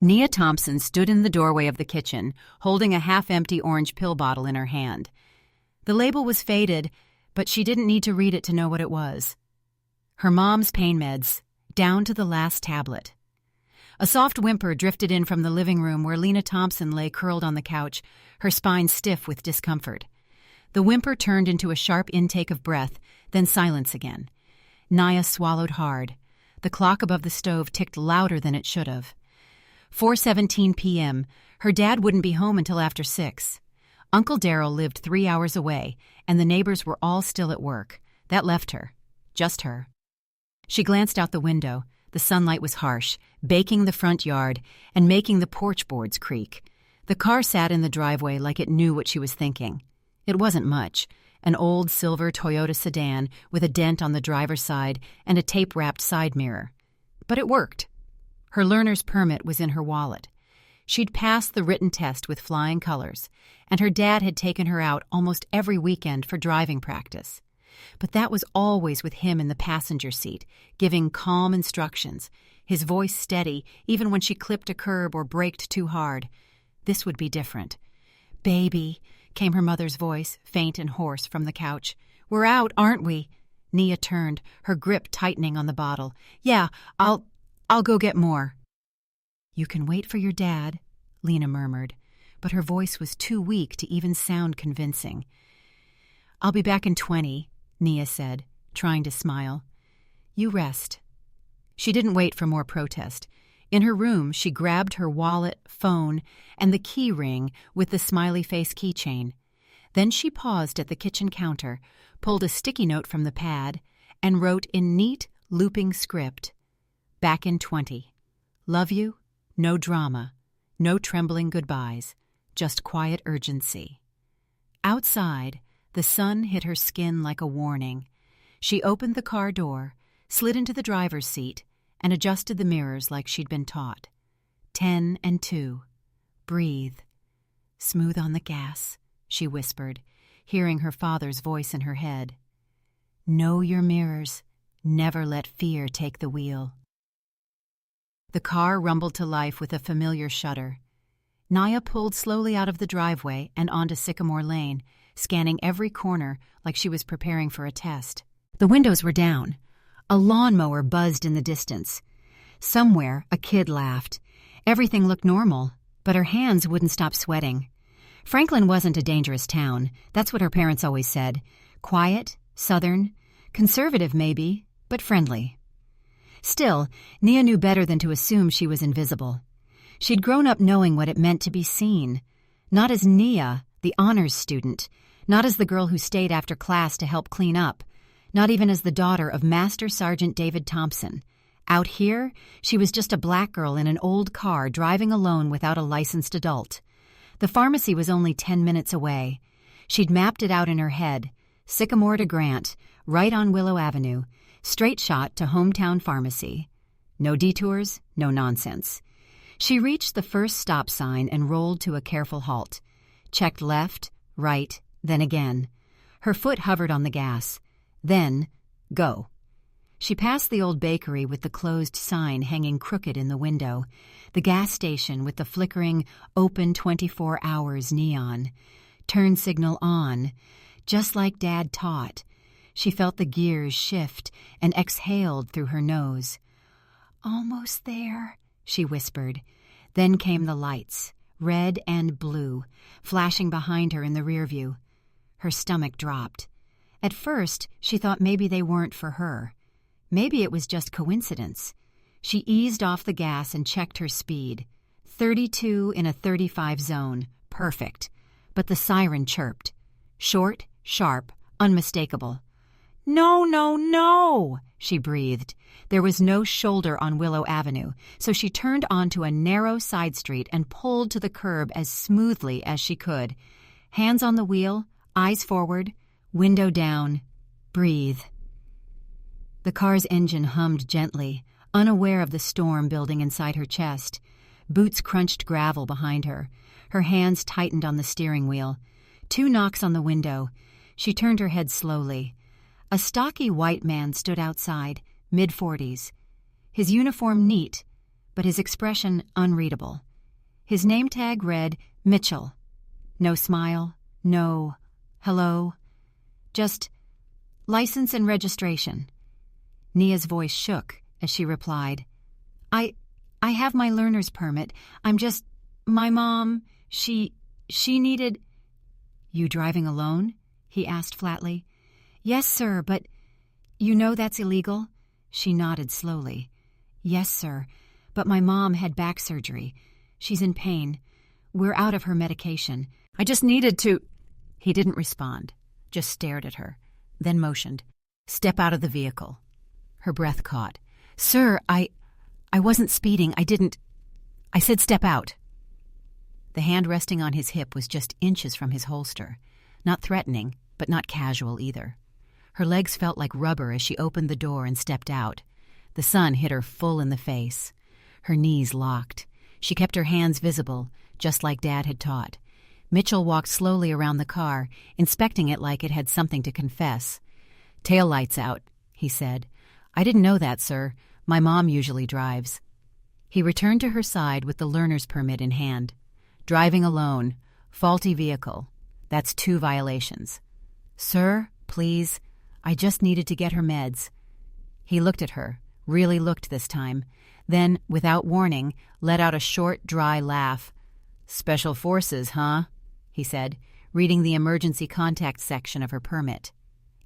Nia Thompson stood in the doorway of the kitchen, holding a half-empty orange pill bottle in her hand. The label was faded, but she didn't need to read it to know what it was. Her mom's pain meds, down to the last tablet. A soft whimper drifted in from the living room where Lena Thompson lay curled on the couch, her spine stiff with discomfort. The whimper turned into a sharp intake of breath, then silence again. Nia swallowed hard. The clock above the stove ticked louder than it should have. 4:17 p.m. Her dad wouldn't be home until after 6. Uncle Darryl lived 3 hours away, and the neighbors were all still at work. That left her. Just her. She glanced out the window. The sunlight was harsh, baking the front yard and making the porch boards creak. The car sat in the driveway like it knew what she was thinking. It wasn't much. An old silver Toyota sedan with a dent on the driver's side and a tape-wrapped side mirror. But it worked. Her learner's permit was in her wallet. She'd passed the written test with flying colors, and her dad had taken her out almost every weekend for driving practice. But that was always with him in the passenger seat, giving calm instructions, his voice steady even when she clipped a curb or braked too hard. This would be different. "Baby," came her mother's voice, faint and hoarse, from the couch. "We're out, aren't we?" Nia turned, her grip tightening on the bottle. "Yeah, I'll go get more." "You can wait for your dad," Lena murmured, but her voice was too weak to even sound convincing. "I'll be back in 20, Nia said, trying to smile. "You rest." She didn't wait for more protest. In her room, she grabbed her wallet, phone, and the key ring with the smiley face keychain. Then she paused at the kitchen counter, pulled a sticky note from the pad, and wrote in neat, looping script, "Back in 20. Love you. No drama. No trembling goodbyes. Just quiet urgency." Outside, the sun hit her skin like a warning. She opened the car door, slid into the driver's seat, and adjusted the mirrors like she'd been taught. 10 and 2. Breathe. "Smooth on the gas," she whispered, hearing her father's voice in her head. "Know your mirrors. Never let fear take the wheel." The car rumbled to life with a familiar shudder. Nia pulled slowly out of the driveway and onto Sycamore Lane, scanning every corner like she was preparing for a test. The windows were down. A lawnmower buzzed in the distance. Somewhere, a kid laughed. Everything looked normal, but her hands wouldn't stop sweating. Franklin wasn't a dangerous town. That's what her parents always said. Quiet, southern, conservative maybe, but friendly. Still, Nia knew better than to assume she was invisible. She'd grown up knowing what it meant to be seen. Not as Nia, the honors student. Not as the girl who stayed after class to help clean up. Not even as the daughter of Master Sergeant David Thompson. Out here, she was just a black girl in an old car driving alone without a licensed adult. The pharmacy was only 10 minutes away. She'd mapped it out in her head. Sycamore to Grant, right on Willow Avenue. Straight shot to hometown pharmacy. No detours, no nonsense. She reached the first stop sign and rolled to a careful halt. Checked left, right, then again. Her foot hovered on the gas. Then, go. She passed the old bakery with the closed sign hanging crooked in the window, the gas station with the flickering "Open 24 hours" neon. Turn signal on, just like Dad taught. She felt the gears shift and exhaled through her nose. "Almost there," she whispered. Then came the lights, red and blue, flashing behind her in the rearview. Her stomach dropped. At first, she thought maybe they weren't for her. Maybe it was just coincidence. She eased off the gas and checked her speed. 32 in a 35 zone. Perfect. But the siren chirped. Short, sharp, unmistakable. "No, no, no," she breathed. There was no shoulder on Willow Avenue, so she turned onto a narrow side street and pulled to the curb as smoothly as she could. Hands on the wheel, eyes forward, window down. Breathe. The car's engine hummed gently, unaware of the storm building inside her chest. Boots crunched gravel behind her. Her hands tightened on the steering wheel. 2 knocks on the window. She turned her head slowly. A stocky white man stood outside, mid-40s. His uniform neat, but his expression unreadable. His name tag read Mitchell. No smile, no hello, just license and registration. Nia's voice shook as she replied, I have my learner's permit. My mom, she needed... You driving alone? He asked flatly. Yes, sir, but you know that's illegal? She nodded slowly. Yes, sir, but my mom had back surgery. She's in pain. We're out of her medication. I just needed to... He didn't respond, just stared at her, then motioned. Step out of the vehicle. Her breath caught. Sir, I wasn't speeding. I said step out. The hand resting on his hip was just inches from his holster. Not threatening, but not casual either. Her legs felt like rubber as she opened the door and stepped out. The sun hit her full in the face. Her knees locked. She kept her hands visible, just like Dad had taught. Mitchell walked slowly around the car, inspecting it like it had something to confess. Tail lights out, he said. I didn't know that, sir. My mom usually drives. He returned to her side with the learner's permit in hand. Driving alone, faulty vehicle. That's 2 violations. Sir, please, I just needed to get her meds. He looked at her, really looked this time, then, without warning, let out a short, dry laugh. Special forces, huh? He said, reading the emergency contact section of her permit.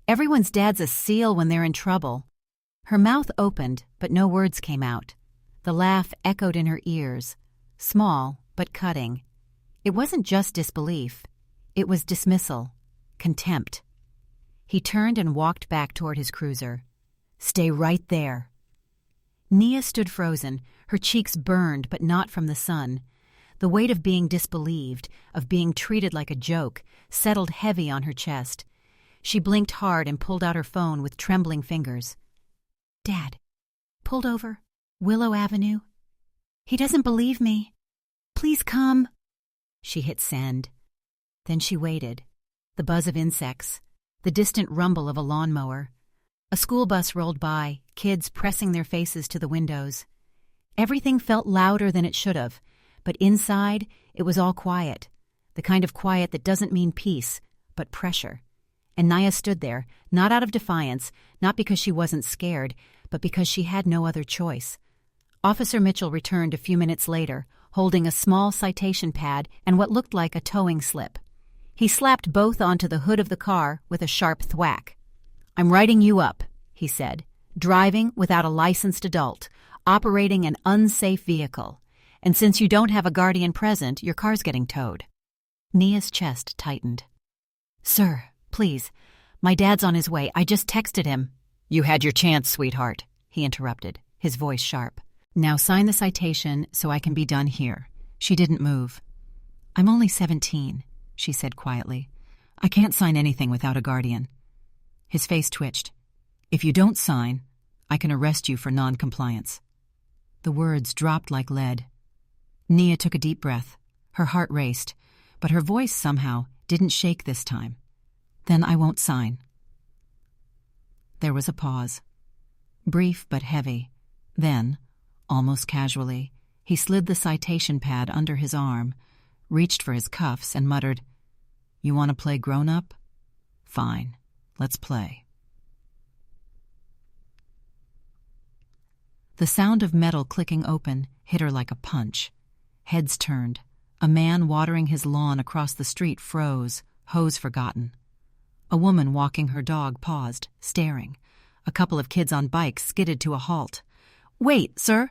Everyone's dad's a SEAL when they're in trouble. Her mouth opened, but no words came out. The laugh echoed in her ears, small but cutting. It wasn't just disbelief. It was dismissal, contempt. He turned and walked back toward his cruiser. Stay right there. Nia stood frozen, her cheeks burned but not from the sun. The weight of being disbelieved, of being treated like a joke, settled heavy on her chest. She blinked hard and pulled out her phone with trembling fingers. Dad, pulled over, Willow Avenue. He doesn't believe me. Please come. She hit send. Then she waited. The buzz of insects, the distant rumble of a lawnmower. A school bus rolled by, kids pressing their faces to the windows. Everything felt louder than it should have, but inside it was all quiet, the kind of quiet that doesn't mean peace, but pressure. And Nia stood there, not out of defiance, not because she wasn't scared, but because she had no other choice. Officer Mitchell returned a few minutes later, holding a small citation pad and what looked like a towing slip. He slapped both onto the hood of the car with a sharp thwack. I'm writing you up, he said, driving without a licensed adult, operating an unsafe vehicle. And since you don't have a guardian present, your car's getting towed. Nia's chest tightened. Sir, please, my dad's on his way. I just texted him. You had your chance, sweetheart, he interrupted, his voice sharp. Now sign the citation so I can be done here. She didn't move. I'm only 17, she said quietly. I can't sign anything without a guardian. His face twitched. If you don't sign, I can arrest you for non-compliance. The words dropped like lead. Nia took a deep breath. Her heart raced, but her voice somehow didn't shake this time. Then I won't sign. There was a pause. Brief but heavy. Then, almost casually, he slid the citation pad under his arm, reached for his cuffs, and muttered, You want to play grown-up? Fine, let's play. The sound of metal clicking open hit her like a punch. Heads turned. A man watering his lawn across the street froze, hose forgotten. A woman walking her dog paused, staring. A couple of kids on bikes skidded to a halt. Wait, sir!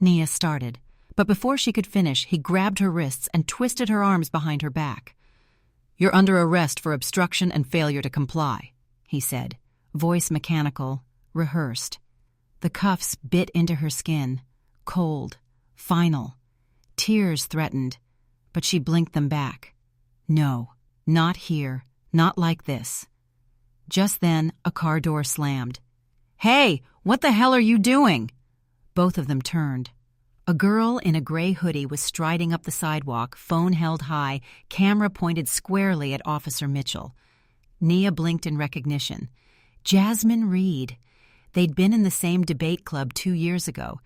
Nia started, but before she could finish, he grabbed her wrists and twisted her arms behind her back. You're under arrest for obstruction and failure to comply, he said, voice mechanical, rehearsed. The cuffs bit into her skin, cold, final. Tears threatened, but she blinked them back. No, not here, not like this. Just then, a car door slammed. Hey, what the hell are you doing? Both of them turned. A girl in a gray hoodie was striding up the sidewalk, phone held high, camera pointed squarely at Officer Mitchell. Nia blinked in recognition. Jasmine Reed. They'd been in the same debate club 2 years ago.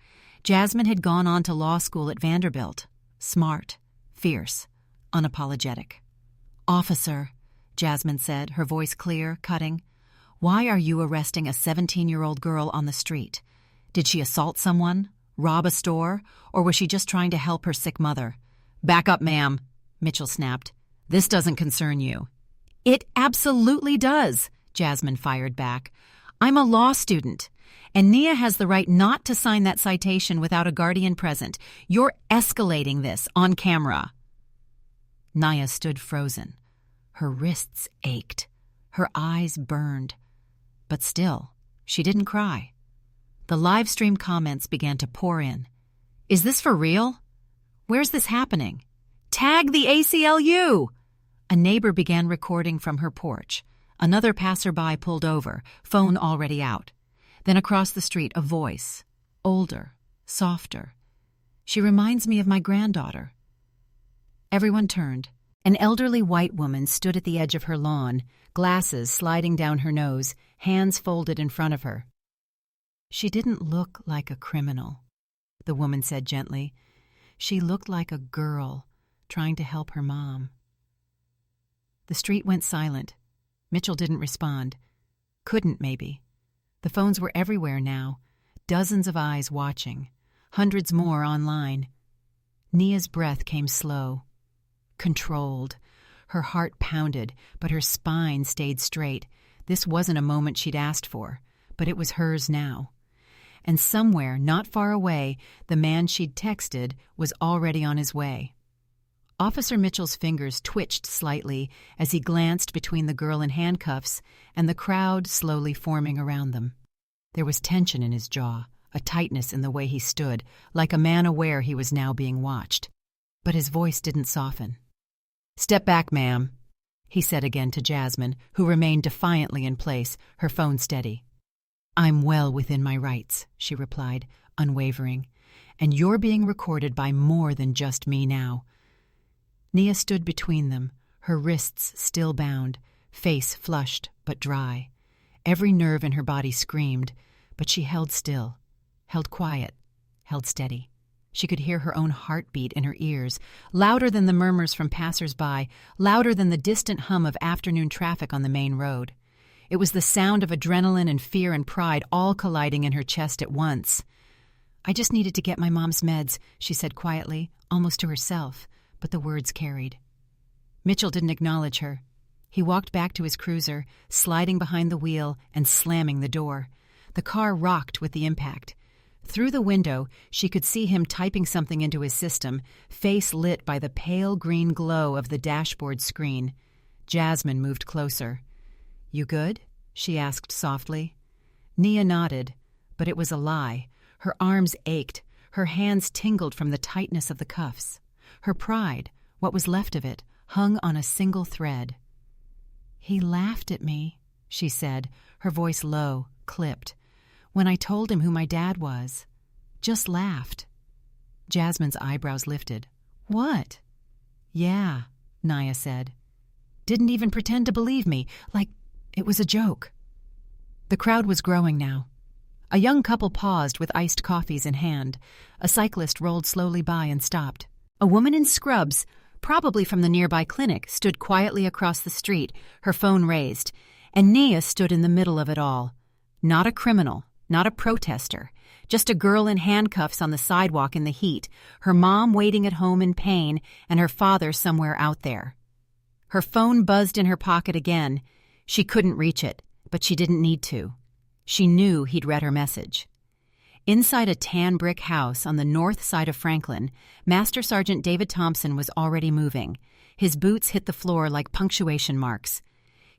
Jasmine had gone on to law school at Vanderbilt. Smart, fierce, unapologetic. "Officer," Jasmine said, her voice clear, cutting, "why are you arresting a 17-year-old girl on the street? Did she assault someone, rob a store, or was she just trying to help her sick mother?" "Back up, ma'am," Mitchell snapped. "This doesn't concern you." "It absolutely does," Jasmine fired back. "I'm a law student, and Nia has the right not to sign that citation without a guardian present. You're escalating this on camera." Nia stood frozen. Her wrists ached. Her eyes burned. But still, she didn't cry. The live stream comments began to pour in. "Is this for real? Where's this happening? Tag the ACLU!" A neighbor began recording from her porch. Another passerby pulled over, phone already out. Then across the street, a voice, older, softer. "She reminds me of my granddaughter." Everyone turned. An elderly white woman stood at the edge of her lawn, glasses sliding down her nose, hands folded in front of her. "She didn't look like a criminal," the woman said gently. "She looked like a girl trying to help her mom." The street went silent. Mitchell didn't respond. Couldn't, maybe. The phones were everywhere now, dozens of eyes watching, hundreds more online. Nia's breath came slow, controlled. Her heart pounded, but her spine stayed straight. This wasn't a moment she'd asked for, but it was hers now. And somewhere, not far away, the man she'd texted was already on his way. Officer Mitchell's fingers twitched slightly as he glanced between the girl in handcuffs and the crowd slowly forming around them. There was tension in his jaw, a tightness in the way he stood, like a man aware he was now being watched. But his voice didn't soften. "Step back, ma'am," he said again to Jasmine, who remained defiantly in place, her phone steady. "I'm well within my rights," she replied, unwavering. "And you're being recorded by more than just me now." Nia stood between them, her wrists still bound, face flushed but dry. Every nerve in her body screamed, but she held still, held quiet, held steady. She could hear her own heartbeat in her ears, louder than the murmurs from passers-by, louder than the distant hum of afternoon traffic on the main road. It was the sound of adrenaline and fear and pride all colliding in her chest at once. "I just needed to get my mom's meds," she said quietly, almost to herself, but the words carried. Mitchell didn't acknowledge her. He walked back to his cruiser, sliding behind the wheel and slamming the door. The car rocked with the impact. Through the window, she could see him typing something into his system, face lit by the pale green glow of the dashboard screen. Jasmine moved closer. "You good?" she asked softly. Nia nodded, but it was a lie. Her arms ached, her hands tingled from the tightness of the cuffs. Her pride, what was left of it, hung on a single thread. "He laughed at me," she said, her voice low, clipped, "when I told him who my dad was. Just laughed." Jasmine's eyebrows lifted. "What?" "Yeah," Nia said. "Didn't even pretend to believe me, like it was a joke." The crowd was growing now. A young couple paused with iced coffees in hand. A cyclist rolled slowly by and stopped. A woman in scrubs, probably from the nearby clinic, stood quietly across the street, her phone raised, and Nia stood in the middle of it all. Not a criminal, not a protester, just a girl in handcuffs on the sidewalk in the heat, her mom waiting at home in pain, and her father somewhere out there. Her phone buzzed in her pocket again. She couldn't reach it, but she didn't need to. She knew he'd read her message. Inside a tan brick house on the north side of Franklin, Master Sergeant David Thompson was already moving. His boots hit the floor like punctuation marks.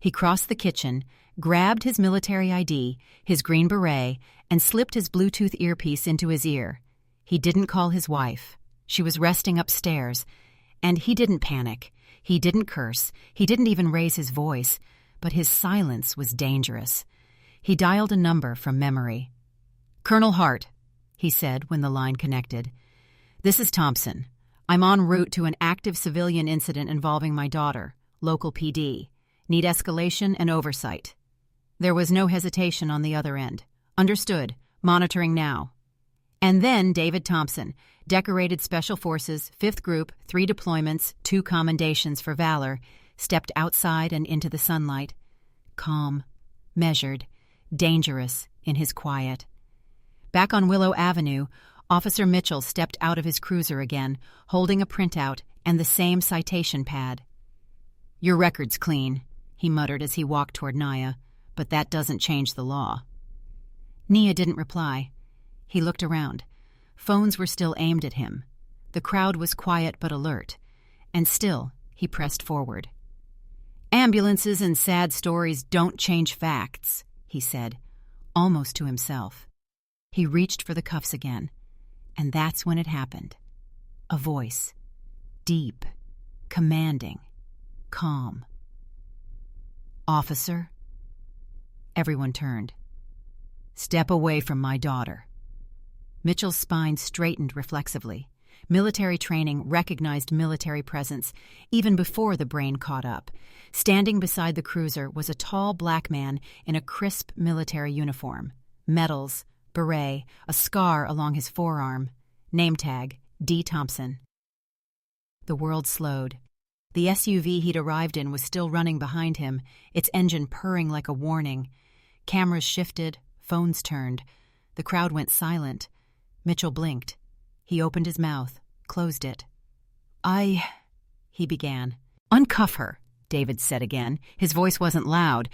He crossed the kitchen, grabbed his military ID, his green beret, and slipped his Bluetooth earpiece into his ear. He didn't call his wife. She was resting upstairs. And he didn't panic. He didn't curse. He didn't even raise his voice. But his silence was dangerous. He dialed a number from memory. "Colonel Hart," he said when the line connected. "This is Thompson. I'm en route to an active civilian incident involving my daughter, local PD. Need escalation and oversight." There was no hesitation on the other end. "Understood. Monitoring now." And then David Thompson, decorated Special Forces, 5th Group, 3 deployments, 2 commendations for valor, stepped outside and into the sunlight. Calm, measured, dangerous in his quiet. Back on Willow Avenue, Officer Mitchell stepped out of his cruiser again, holding a printout and the same citation pad. "Your record's clean," he muttered as he walked toward Nia, "but that doesn't change the law." Nia didn't reply. He looked around. Phones were still aimed at him. The crowd was quiet but alert, and still he pressed forward. "Ambulances and sad stories don't change facts," he said, almost to himself. He reached for the cuffs again, and that's when it happened. A voice, deep, commanding, calm. "Officer?" Everyone turned. "Step away from my daughter." Mitchell's spine straightened reflexively. Military training recognized military presence even before the brain caught up. Standing beside the cruiser was a tall black man in a crisp military uniform. Medals, beret, a scar along his forearm. Name tag, D. Thompson. The world slowed. The SUV he'd arrived in was still running behind him, its engine purring like a warning. Cameras shifted, phones turned. The crowd went silent. Mitchell blinked. He opened his mouth, closed it. He began. "Uncuff her," David said again. His voice wasn't loud,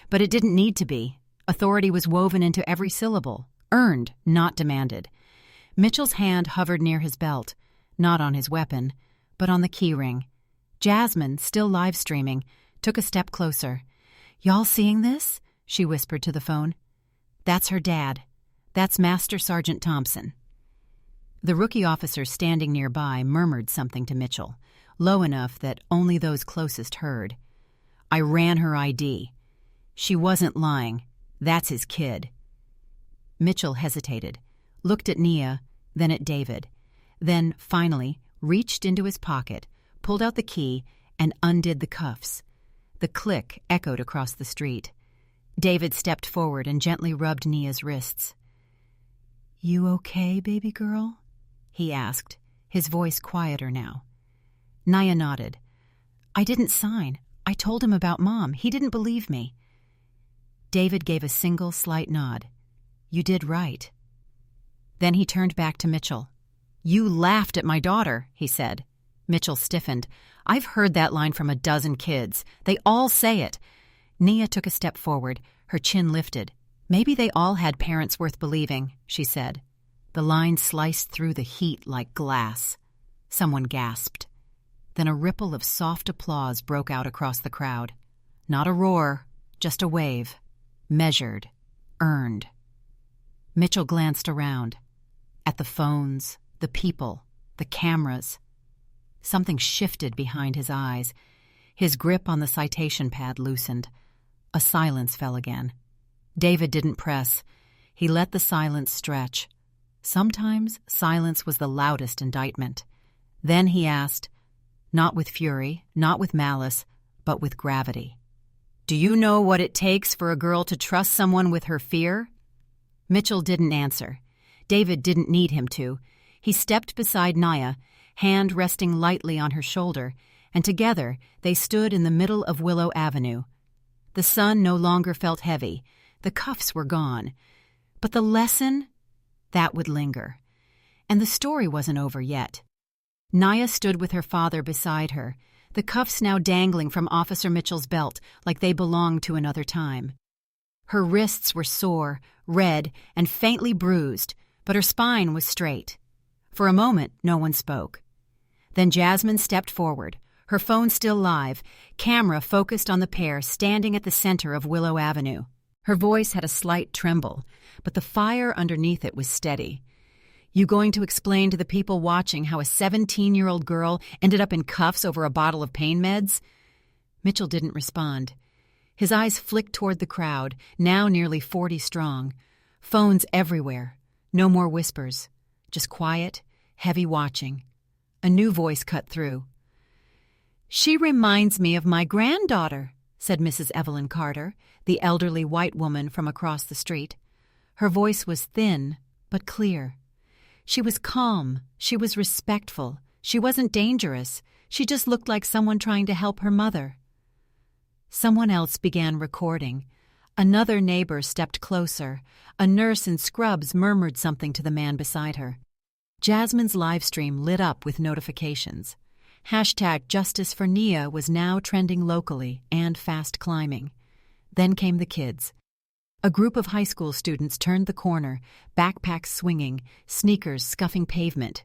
but it didn't need to be. Authority was woven into every syllable, earned, not demanded. Mitchell's hand hovered near his belt, not on his weapon, but on the keyring. Jasmine, still live streaming, took a step closer. "Y'all seeing this?" she whispered to the phone. "That's her dad. That's Master Sergeant Thompson." The rookie officer standing nearby murmured something to Mitchell, low enough that only those closest heard. "I ran her ID. She wasn't lying. That's his kid." Mitchell hesitated, looked at Nia, then at David, then, finally, reached into his pocket, pulled out the key, and undid the cuffs. The click echoed across the street. David stepped forward and gently rubbed Nia's wrists. "You okay, baby girl?" he asked, his voice quieter now. Nia nodded. "I didn't sign. I told him about Mom. He didn't believe me." David gave a single slight nod. "You did right." Then he turned back to Mitchell. "You laughed at my daughter," he said. Mitchell stiffened. "I've heard that line from a dozen kids. They all say it." Nia took a step forward, her chin lifted. "Maybe they all had parents worth believing," she said. The line sliced through the heat like glass. Someone gasped. Then a ripple of soft applause broke out across the crowd. Not a roar, just a wave. Measured, earned. Mitchell glanced around. At the phones, the people, the cameras. Something shifted behind his eyes. His grip on the citation pad loosened. A silence fell again. David didn't press. He let the silence stretch. Sometimes silence was the loudest indictment. Then he asked, not with fury, not with malice, but with gravity. "Do you know what it takes for a girl to trust someone with her fear?" Mitchell didn't answer. David didn't need him to. He stepped beside Nia, hand resting lightly on her shoulder, and together they stood in the middle of Willow Avenue. The sun no longer felt heavy. The cuffs were gone. But the lesson? That would linger. And the story wasn't over yet. Nia stood with her father beside her, the cuffs now dangling from Officer Mitchell's belt like they belonged to another time. Her wrists were sore, red, and faintly bruised, but her spine was straight. For a moment, no one spoke. Then Jasmine stepped forward, her phone still live, camera focused on the pair standing at the center of Willow Avenue. Her voice had a slight tremble, but the fire underneath it was steady. "You going to explain to the people watching how a 17-year-old girl ended up in cuffs over a bottle of pain meds?" Mitchell didn't respond. His eyes flicked toward the crowd, now nearly 40 strong. Phones everywhere. No more whispers. Just quiet, heavy watching. A new voice cut through. "She reminds me of my granddaughter," said Mrs. Evelyn Carter, the elderly white woman from across the street. Her voice was thin but clear. She was calm. She was respectful. She wasn't dangerous. She just looked like someone trying to help her mother. Someone else began recording. Another neighbor stepped closer. A nurse in scrubs murmured something to the man beside her. Jasmine's live stream lit up with notifications. #JusticeForNia was now trending locally and fast climbing. Then came the kids. A group of high school students turned the corner, backpacks swinging, sneakers scuffing pavement.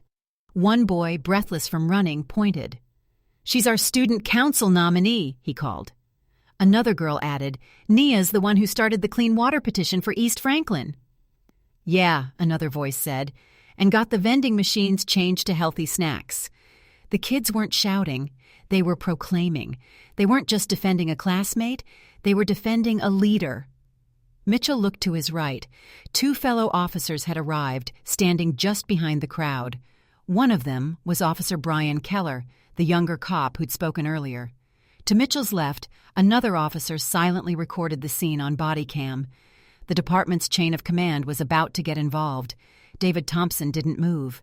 One boy, breathless from running, pointed. "She's our student council nominee," he called. Another girl added, "Nia's the one who started the clean water petition for East Franklin." "Yeah," another voice said, and got the vending machines changed to healthy snacks. The kids weren't shouting, they were proclaiming. They weren't just defending a classmate, they were defending a leader. Mitchell looked to his right. 2 fellow officers had arrived, standing just behind the crowd. One of them was Officer Brian Keller, the younger cop who'd spoken earlier. To Mitchell's left, another officer silently recorded the scene on body cam. The department's chain of command was about to get involved. David Thompson didn't move.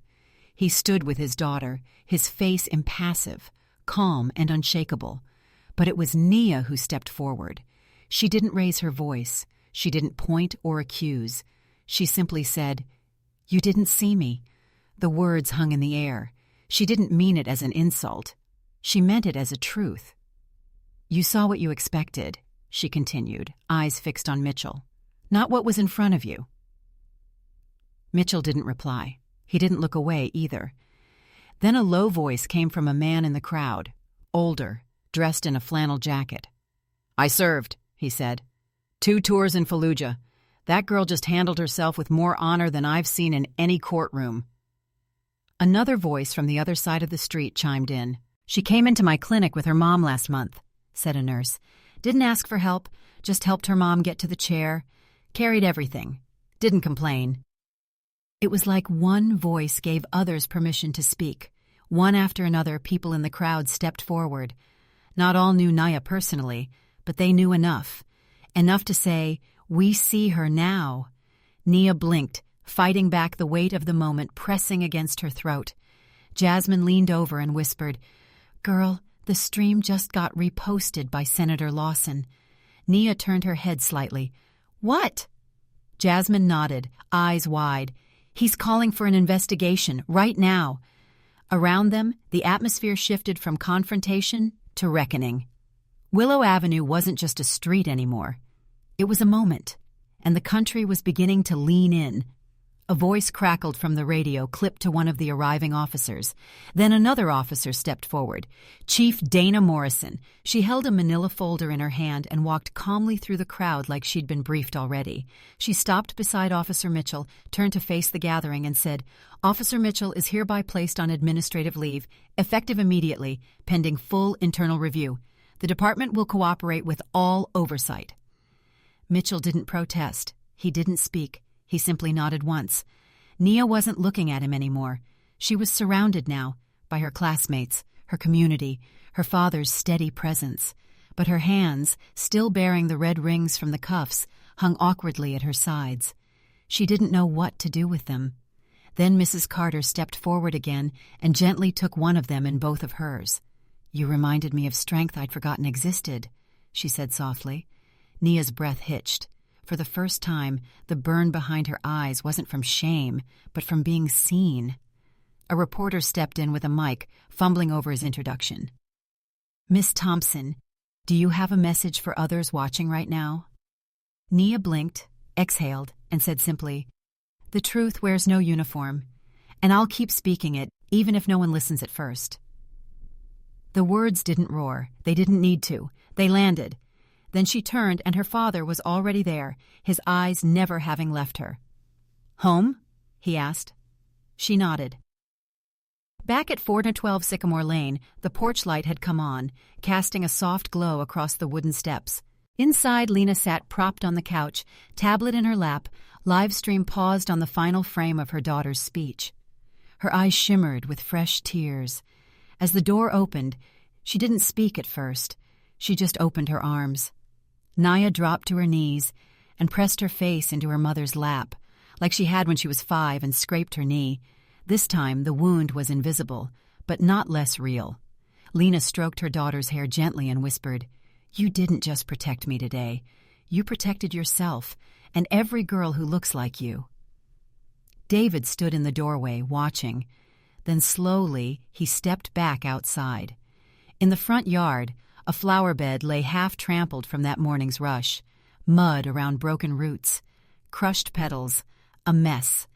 He stood with his daughter, his face impassive, calm and unshakable. But it was Nia who stepped forward. She didn't raise her voice. She didn't point or accuse. She simply said, "You didn't see me." The words hung in the air. She didn't mean it as an insult. She meant it as a truth. "You saw what you expected," she continued, eyes fixed on Mitchell. "Not what was in front of you." Mitchell didn't reply. He didn't look away either. Then a low voice came from a man in the crowd, older, dressed in a flannel jacket. "I served," he said. 2 tours in Fallujah. That girl just handled herself with more honor than I've seen in any courtroom." Another voice from the other side of the street chimed in. "She came into my clinic with her mom last month," said a nurse. "Didn't ask for help, just helped her mom get to the chair. Carried everything. Didn't complain." It was like one voice gave others permission to speak. One after another, people in the crowd stepped forward. Not all knew Nia personally, but they knew enough. Enough to say, "We see her now." Nia blinked, fighting back the weight of the moment pressing against her throat. Jasmine leaned over and whispered, "Girl, the stream just got reposted by Senator Lawson." Nia turned her head slightly. "What?" Jasmine nodded, eyes wide. "He's calling for an investigation, right now." Around them, the atmosphere shifted from confrontation to reckoning. Willow Avenue wasn't just a street anymore. It was a moment, and the country was beginning to lean in. A voice crackled from the radio, clipped to one of the arriving officers. Then another officer stepped forward. Chief Dana Morrison. She held a manila folder in her hand and walked calmly through the crowd like she'd been briefed already. She stopped beside Officer Mitchell, turned to face the gathering, and said, "Officer Mitchell is hereby placed on administrative leave, effective immediately, pending full internal review. The department will cooperate with all oversight." Mitchell didn't protest. He didn't speak. He simply nodded once. Nia wasn't looking at him anymore. She was surrounded now by her classmates, her community, her father's steady presence. But her hands, still bearing the red rings from the cuffs, hung awkwardly at her sides. She didn't know what to do with them. Then Mrs. Carter stepped forward again and gently took one of them in both of hers. "You reminded me of strength I'd forgotten existed," she said softly. Nia's breath hitched. For the first time, the burn behind her eyes wasn't from shame, but from being seen. A reporter stepped in with a mic, fumbling over his introduction. "Miss Thompson, do you have a message for others watching right now?" Nia blinked, exhaled, and said simply, "The truth wears no uniform, and I'll keep speaking it, even if no one listens at first." The words didn't roar. They didn't need to. They landed. Then she turned, and her father was already there, his eyes never having left her. "Home?" he asked. She nodded. Back at 412 Sycamore Lane, the porch light had come on, casting a soft glow across the wooden steps. Inside, Lena sat propped on the couch, tablet in her lap, live stream paused on the final frame of her daughter's speech. Her eyes shimmered with fresh tears. As the door opened, she didn't speak at first. She just opened her arms. Nia dropped to her knees and pressed her face into her mother's lap, like she had when she was 5 and scraped her knee. This time the wound was invisible, but not less real. Lena stroked her daughter's hair gently and whispered, "You didn't just protect me today. You protected yourself and every girl who looks like you." David stood in the doorway, watching. Then slowly he stepped back outside. In the front yard, a flower bed lay half-trampled from that morning's rush. Mud around broken roots, crushed petals, a mess.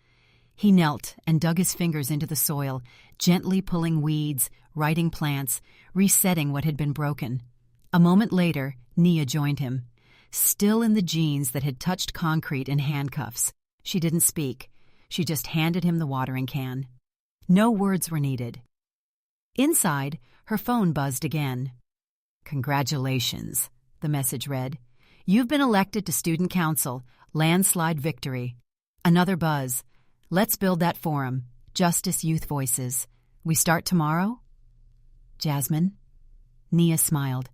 He knelt and dug his fingers into the soil, gently pulling weeds, righting plants, resetting what had been broken. A moment later, Nia joined him. Still in the jeans that had touched concrete in handcuffs. She didn't speak. She just handed him the watering can. No words were needed. Inside, her phone buzzed again. "Congratulations," the message read. "You've been elected to student council. Landslide victory." Another buzz. "Let's build that forum. Justice Youth Voices. We start tomorrow?" "Jasmine?" Nia smiled.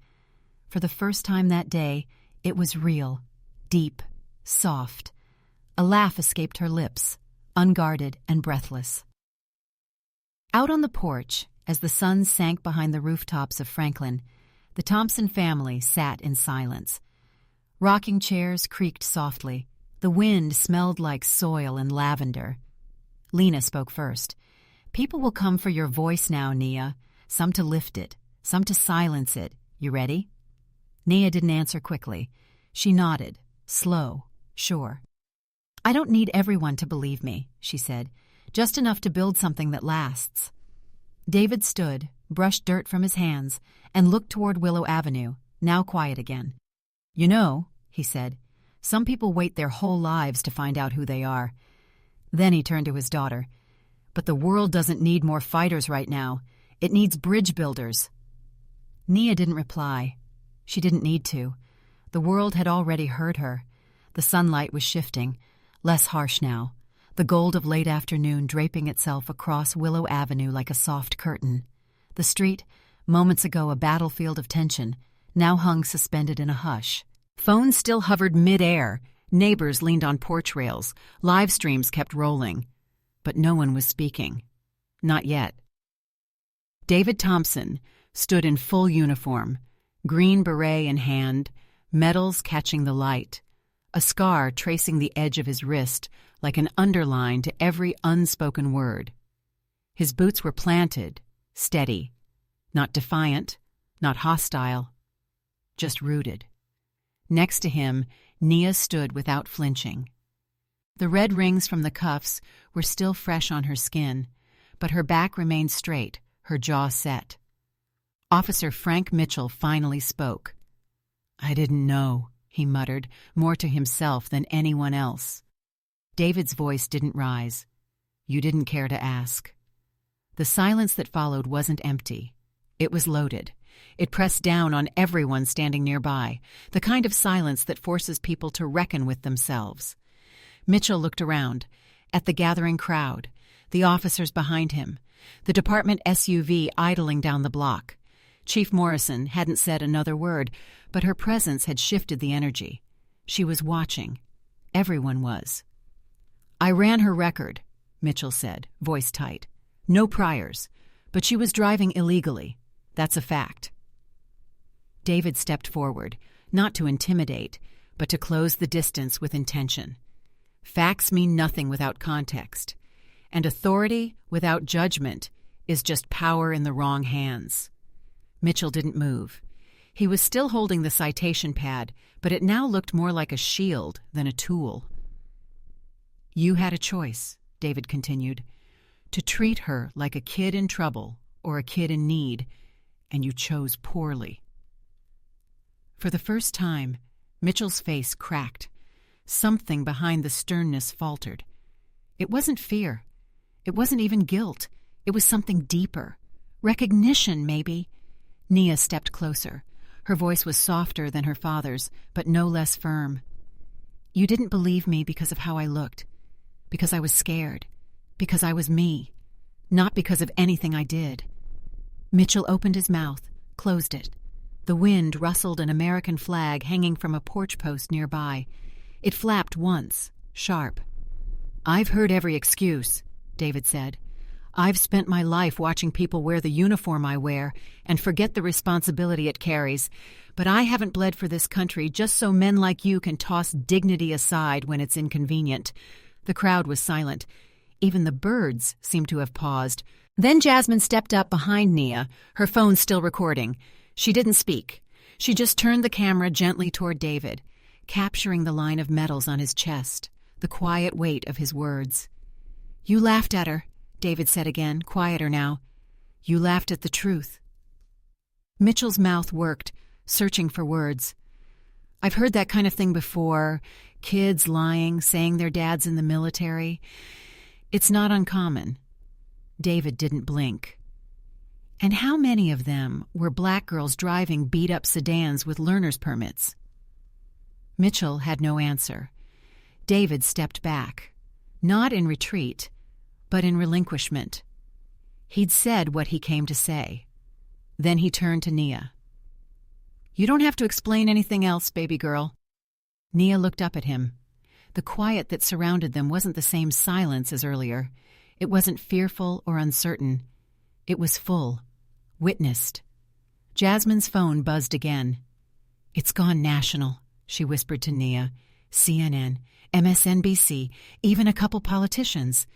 For the first time that day, it was real, deep, soft. A laugh escaped her lips, unguarded and breathless. Out on the porch, as the sun sank behind the rooftops of Franklin, the Thompson family sat in silence. Rocking chairs creaked softly. The wind smelled like soil and lavender. Lena spoke first. "People will come for your voice now, Nia. Some to lift it, some to silence it. You ready?" Nia didn't answer quickly. She nodded, slow, sure. "I don't need everyone to believe me," she said. "Just enough to build something that lasts." David stood, brushed dirt from his hands, and looked toward Willow Avenue, now quiet again. "You know," he said, "some people wait their whole lives to find out who they are." Then he turned to his daughter. "But the world doesn't need more fighters right now. It needs bridge builders." Nia didn't reply. She didn't need to. The world had already heard her. The sunlight was shifting, less harsh now, the gold of late afternoon draping itself across Willow Avenue like a soft curtain. The street, moments ago a battlefield of tension, now hung suspended in a hush. Phones still hovered mid-air. Neighbors leaned on porch rails. Live streams kept rolling. But no one was speaking. Not yet. David Thompson stood in full uniform, green beret in hand, medals catching the light, a scar tracing the edge of his wrist like an underline to every unspoken word. His boots were planted, steady, not defiant, not hostile, just rooted. Next to him, Nia stood without flinching. The red rings from the cuffs were still fresh on her skin, but her back remained straight, her jaw set. Officer Frank Mitchell finally spoke. "I didn't know," he muttered, more to himself than anyone else. David's voice didn't rise. "You didn't care to ask." The silence that followed wasn't empty. It was loaded. It pressed down on everyone standing nearby, the kind of silence that forces people to reckon with themselves. Mitchell looked around, at the gathering crowd, the officers behind him, the department SUV idling down the block. Chief Morrison hadn't said another word, but her presence had shifted the energy. She was watching. Everyone was. "I ran her record," Mitchell said, voice tight. "No priors, but she was driving illegally. That's a fact." David stepped forward, not to intimidate, but to close the distance with intention. Facts mean nothing without context, and authority without judgment is just power in the wrong hands. Mitchell didn't move. He was still holding the citation pad, but it now looked more like a shield than a tool. "You had a choice," David continued, "to treat her like a kid in trouble or a kid in need, and you chose poorly." For the first time, Mitchell's face cracked. Something behind the sternness faltered. It wasn't fear. It wasn't even guilt. It was something deeper. Recognition, maybe. Nia stepped closer. Her voice was softer than her father's, but no less firm. "You didn't believe me because of how I looked, because I was scared, because I was me, not because of anything I did." Mitchell opened his mouth, closed it. The wind rustled an American flag hanging from a porch post nearby. It flapped once, sharp. "I've heard every excuse," David said. I've spent my life watching people wear the uniform I wear and forget the responsibility it carries, but I haven't bled for this country just so men like you can toss dignity aside when it's inconvenient." The crowd was silent. Even the birds seemed to have paused. Then Jasmine stepped up behind Nia, her phone still recording. She didn't speak. She just turned the camera gently toward David, capturing the line of metals on his chest, the quiet weight of his words. "You laughed at her," David said again, quieter now. "You laughed at the truth." Mitchell's mouth worked, searching for words. "I've heard that kind of thing before. Kids lying, saying their dad's in the military. It's not uncommon." David didn't blink. "And how many of them were black girls driving beat-up sedans with learner's permits?" Mitchell had no answer. David stepped back, not in retreat, but in relinquishment. He'd said what he came to say. Then he turned to Nia. "You don't have to explain anything else, baby girl." Nia looked up at him. The quiet that surrounded them wasn't the same silence as earlier. It wasn't fearful or uncertain. It was full, witnessed. Jasmine's phone buzzed again. "It's gone national," she whispered to Nia. "CNN, MSNBC, even a couple politicians."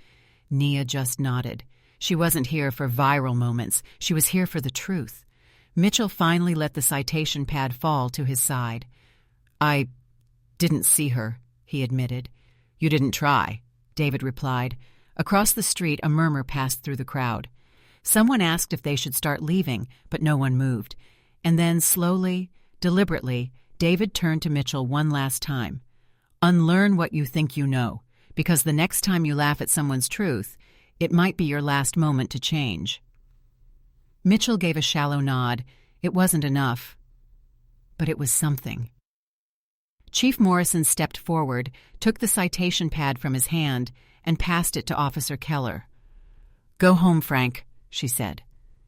Nia just nodded. She wasn't here for viral moments. She was here for the truth. Mitchell finally let the citation pad fall to his side. "I didn't see her," he admitted. "You didn't try," David replied. Across the street, a murmur passed through the crowd. Someone asked if they should start leaving, but no one moved. And then, slowly, deliberately, David turned to Mitchell one last time. "Unlearn what you think you know, because the next time you laugh at someone's truth, it might be your last moment to change." Mitchell gave a shallow nod. It wasn't enough, but it was something. Chief Morrison stepped forward, took the citation pad from his hand, and passed it to Officer Keller. "Go home, Frank," she said.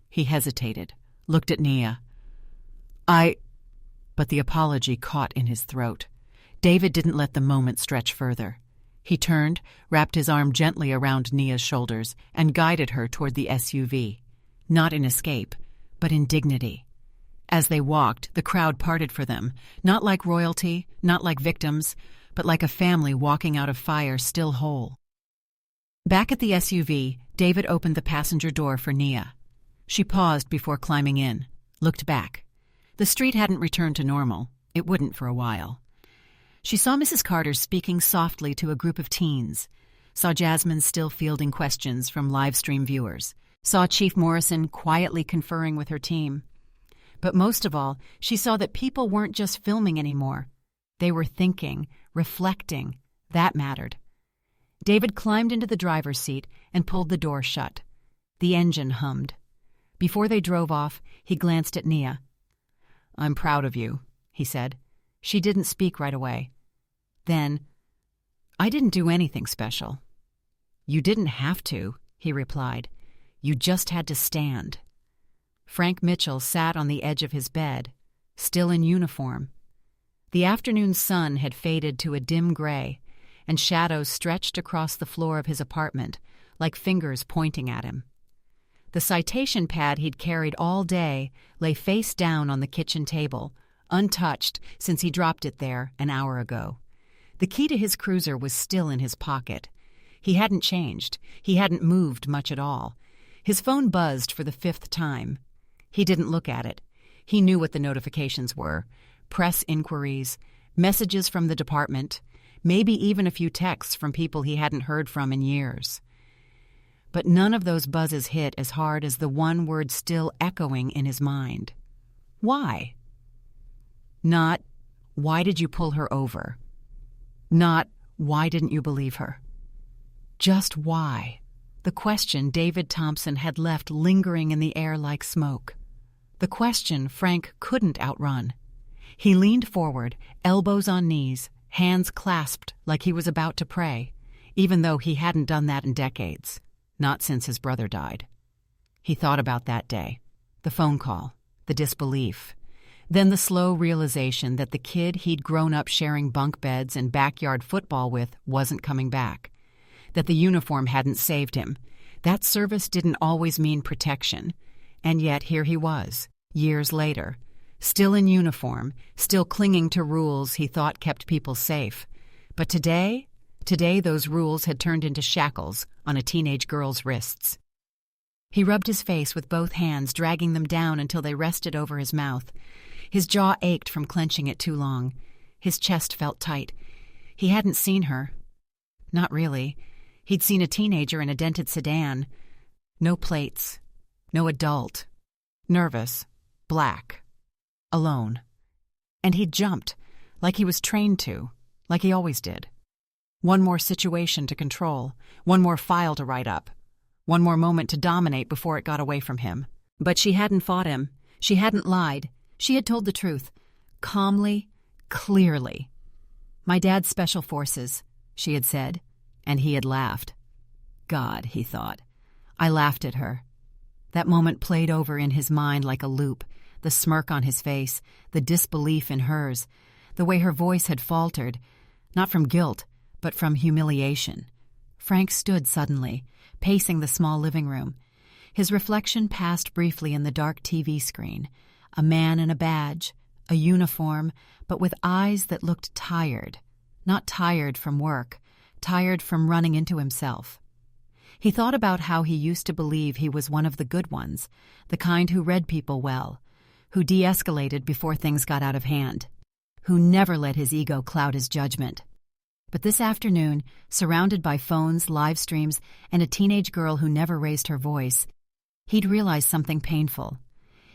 He hesitated, looked at Nia. But the apology caught in his throat. David didn't let the moment stretch further. He turned, wrapped his arm gently around Nia's shoulders, and guided her toward the SUV. Not in escape, but in dignity. As they walked, the crowd parted for them, not like royalty, not like victims, but like a family walking out of fire still whole. Back at the SUV, David opened the passenger door for Nia. She paused before climbing in, looked back. The street hadn't returned to normal. It wouldn't for a while. She saw Mrs. Carter speaking softly to a group of teens, saw Jasmine still fielding questions from live stream viewers, saw Chief Morrison quietly conferring with her team. But most of all, she saw that people weren't just filming anymore. They were thinking, reflecting. That mattered. David climbed into the driver's seat and pulled the door shut. The engine hummed. Before they drove off, he glanced at Nia. "I'm proud of you," he said. She didn't speak right away. Then, "I didn't do anything special." "You didn't have to," he replied. "You just had to stand." Frank Mitchell sat on the edge of his bed, still in uniform. The afternoon sun had faded to a dim gray, and shadows stretched across the floor of his apartment, like fingers pointing at him. The citation pad he'd carried all day lay face down on the kitchen table, untouched since he dropped it there an hour ago. The key to his cruiser was still in his pocket. He hadn't changed. He hadn't moved much at all. His phone buzzed for the 5th time. He didn't look at it. He knew what the notifications were. Press inquiries, messages from the department, maybe even a few texts from people he hadn't heard from in years. But none of those buzzes hit as hard as the one word still echoing in his mind. Why? Not, "Why did you pull her over?" Not, "Why didn't you believe her?" Just why? The question David Thompson had left lingering in the air like smoke. The question Frank couldn't outrun. He leaned forward, elbows on knees, hands clasped like he was about to pray, even though he hadn't done that in decades, not since his brother died. He thought about that day, the phone call, the disbelief, then the slow realization that the kid he'd grown up sharing bunk beds and backyard football with wasn't coming back, that the uniform hadn't saved him, That service didn't always mean protection, and yet here he was, years later, still in uniform, still clinging to rules he thought kept people safe. But today those rules had turned into shackles on a teenage girl's wrists. He rubbed his face with both hands, dragging them down until they rested over his mouth. His jaw ached from clenching it too long. His chest felt tight. He hadn't seen her. Not really. He'd seen a teenager in a dented sedan. No plates. No adult. Nervous. Black. Alone. And he'd jumped, like he was trained to, like he always did. One more situation to control, one more file to write up, one more moment to dominate before it got away from him. But she hadn't fought him. She hadn't lied. She had told the truth. Calmly, clearly. "My dad's special forces," she had said, and he had laughed. God, he thought. I laughed at her. That moment played over in his mind like a loop, the smirk on his face, the disbelief in hers, the way her voice had faltered, not from guilt, but from humiliation. Frank stood suddenly, pacing the small living room. His reflection passed briefly in the dark TV screen. A man in a badge, a uniform, but with eyes that looked tired. Not tired from work, tired from running into himself. He thought about how he used to believe he was one of the good ones, the kind who read people well, who de-escalated before things got out of hand, who never let his ego cloud his judgment. But this afternoon, surrounded by phones, live streams, and a teenage girl who never raised her voice, he'd realized something painful.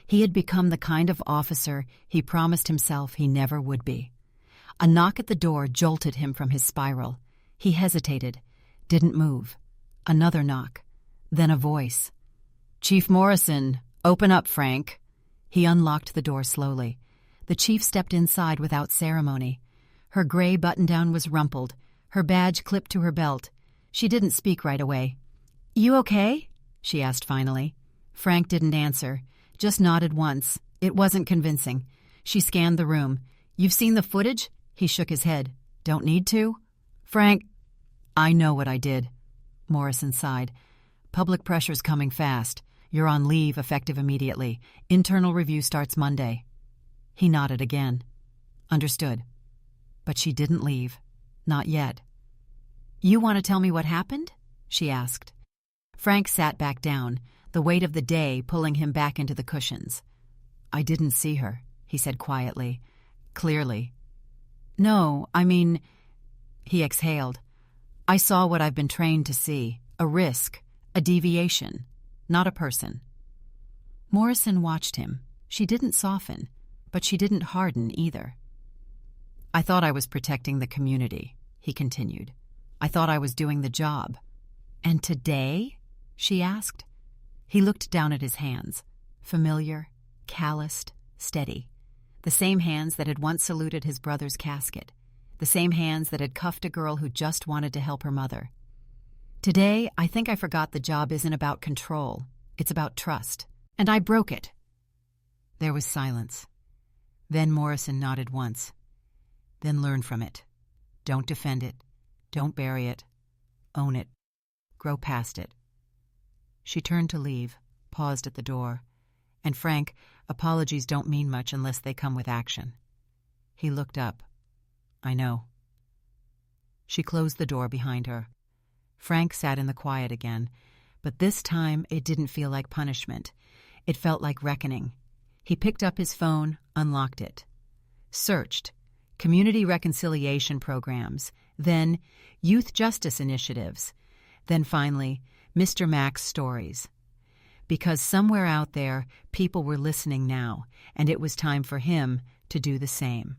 He had become the kind of officer he promised himself he never would be. A knock at the door jolted him from his spiral. He hesitated, didn't move. Another knock, then a voice. "Chief Morrison, open up, Frank." He unlocked the door slowly. The chief stepped inside without ceremony. Her gray button-down was rumpled, her badge clipped to her belt. She didn't speak right away. "You okay?" she asked finally. Frank didn't answer, just nodded once. It wasn't convincing. She scanned the room. "You've seen the footage?" He shook his head. "Don't need to?" "Frank, I know what I did." Morrison sighed. "Public pressure's coming fast. You're on leave, effective immediately. Internal review starts Monday." He nodded again. Understood. But she didn't leave. Not yet. "You want to tell me what happened?" she asked. Frank sat back down, the weight of the day pulling him back into the cushions. "I didn't see her," he said quietly, clearly. "No, I mean..." He exhaled. "I saw what I've been trained to see, a risk, a deviation, not a person." Morrison watched him. She didn't soften, but she didn't harden either. "I thought I was protecting the community," he continued. "I thought I was doing the job." "And today?" she asked. He looked down at his hands, familiar, calloused, steady. The same hands that had once saluted his brother's casket. The same hands that had cuffed a girl who just wanted to help her mother. "Today, I think I forgot the job isn't about control. It's about trust. And I broke it." There was silence. Then Morrison nodded once. "Then learn from it. Don't defend it. Don't bury it. Own it. Grow past it." She turned to leave, paused at the door. And Frank, apologies don't mean much unless they come with action. He looked up. "I know." She closed the door behind her. Frank sat in the quiet again, but this time it didn't feel like punishment. It felt like reckoning. He picked up his phone, unlocked it. Searched. Community reconciliation programs. Then youth justice initiatives. Then finally, Mr. Mack's stories. Because somewhere out there, people were listening now, and it was time for him to do the same.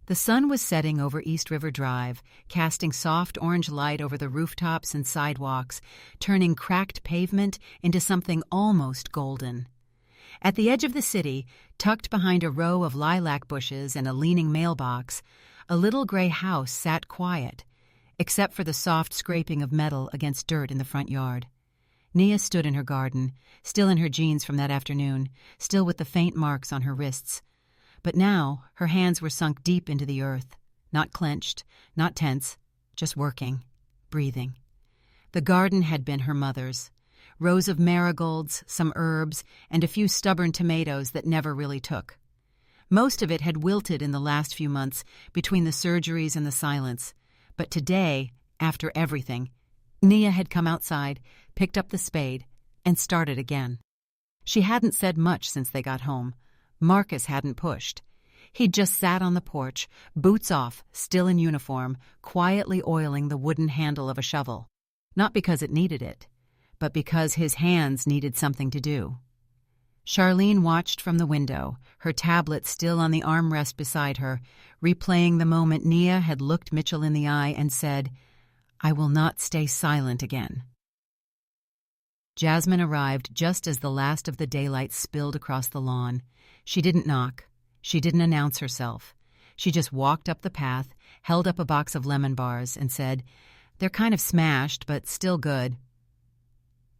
The sun was setting over East River Drive, casting soft orange light over the rooftops and sidewalks, turning cracked pavement into something almost golden. At the edge of the city, tucked behind a row of lilac bushes and a leaning mailbox, a little gray house sat quiet, except for the soft scraping of metal against dirt in the front yard. Nia stood in her garden, still in her jeans from that afternoon, still with the faint marks on her wrists. But now her hands were sunk deep into the earth, not clenched, not tense, just working, breathing. The garden had been her mother's. Rows of marigolds, some herbs, and a few stubborn tomatoes that never really took. Most of it had wilted in the last few months between the surgeries and the silence. But today, after everything, Nia had come outside, picked up the spade, and started again. She hadn't said much since they got home. Marcus hadn't pushed. He'd just sat on the porch, boots off, still in uniform, quietly oiling the wooden handle of a shovel. Not because it needed it, but because his hands needed something to do. Charlene watched from the window, her tablet still on the armrest beside her, replaying the moment Nia had looked Mitchell in the eye and said, "I will not stay silent again." Jasmine arrived just as the last of the daylight spilled across the lawn. She didn't knock. She didn't announce herself. She just walked up the path, held up a box of lemon bars, and said, "They're kind of smashed, but still good."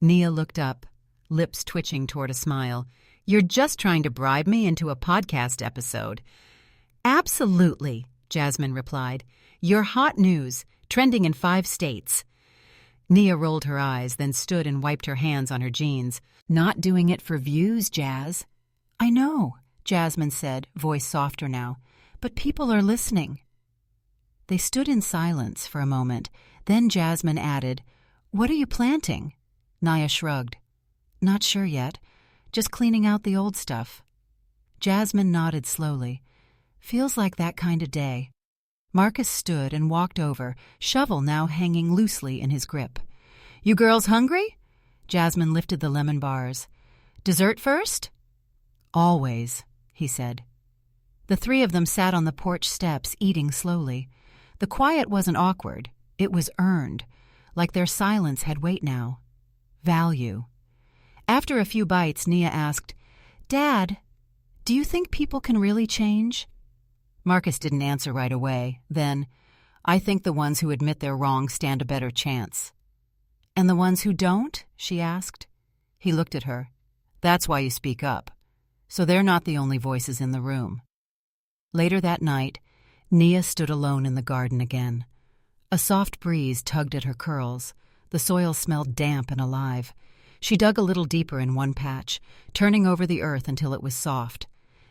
Nia looked up, lips twitching toward a smile. "You're just trying to bribe me into a podcast episode." "Absolutely," Jasmine replied. "You're hot news, trending in 5 states. Nia rolled her eyes, then stood and wiped her hands on her jeans. "Not doing it for views, Jazz." "I know," Jasmine said, voice softer now, "but people are listening." They stood in silence for a moment. Then Jasmine added, "What are you planting?" Nia shrugged. "Not sure yet. Just cleaning out the old stuff." Jasmine nodded slowly. "Feels like that kind of day." Marcus stood and walked over, shovel now hanging loosely in his grip. "You girls hungry?" Jasmine lifted the lemon bars. "Dessert first?" "Always," he said. The 3 of them sat on the porch steps, eating slowly. The quiet wasn't awkward. It was earned, like their silence had weight now. Value. After a few bites, Nia asked, "Dad, do you think people can really change?" Marcus didn't answer right away. Then, "I think the ones who admit they're wrong stand a better chance." "And the ones who don't?" she asked. He looked at her. "That's why you speak up. So they're not the only voices in the room." Later that night, Nia stood alone in the garden again. A soft breeze tugged at her curls. The soil smelled damp and alive. She dug a little deeper in one patch, turning over the earth until it was soft.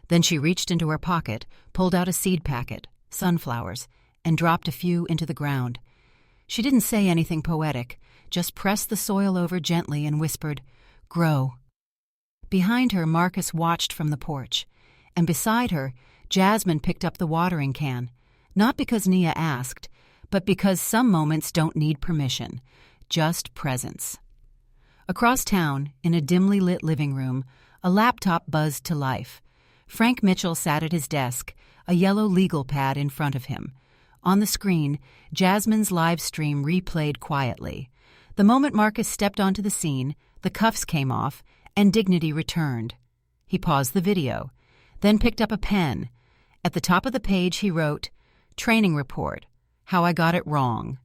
Then she reached into her pocket, pulled out a seed packet, sunflowers, and dropped a few into the ground. She didn't say anything poetic, just pressed the soil over gently and whispered, "Grow." Behind her, Marcus watched from the porch, and beside her, Jasmine picked up the watering can, not because Nia asked, but because some moments don't need permission, just presence. Across town, in a dimly lit living room, a laptop buzzed to life. Frank Mitchell sat at his desk, a yellow legal pad in front of him. On the screen, Jasmine's live stream replayed quietly. The moment Marcus stepped onto the scene, the cuffs came off, and dignity returned. He paused the video, then picked up a pen. At the top of the page he wrote, "Training report, how I got it wrong."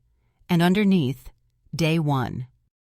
And underneath, Day 1.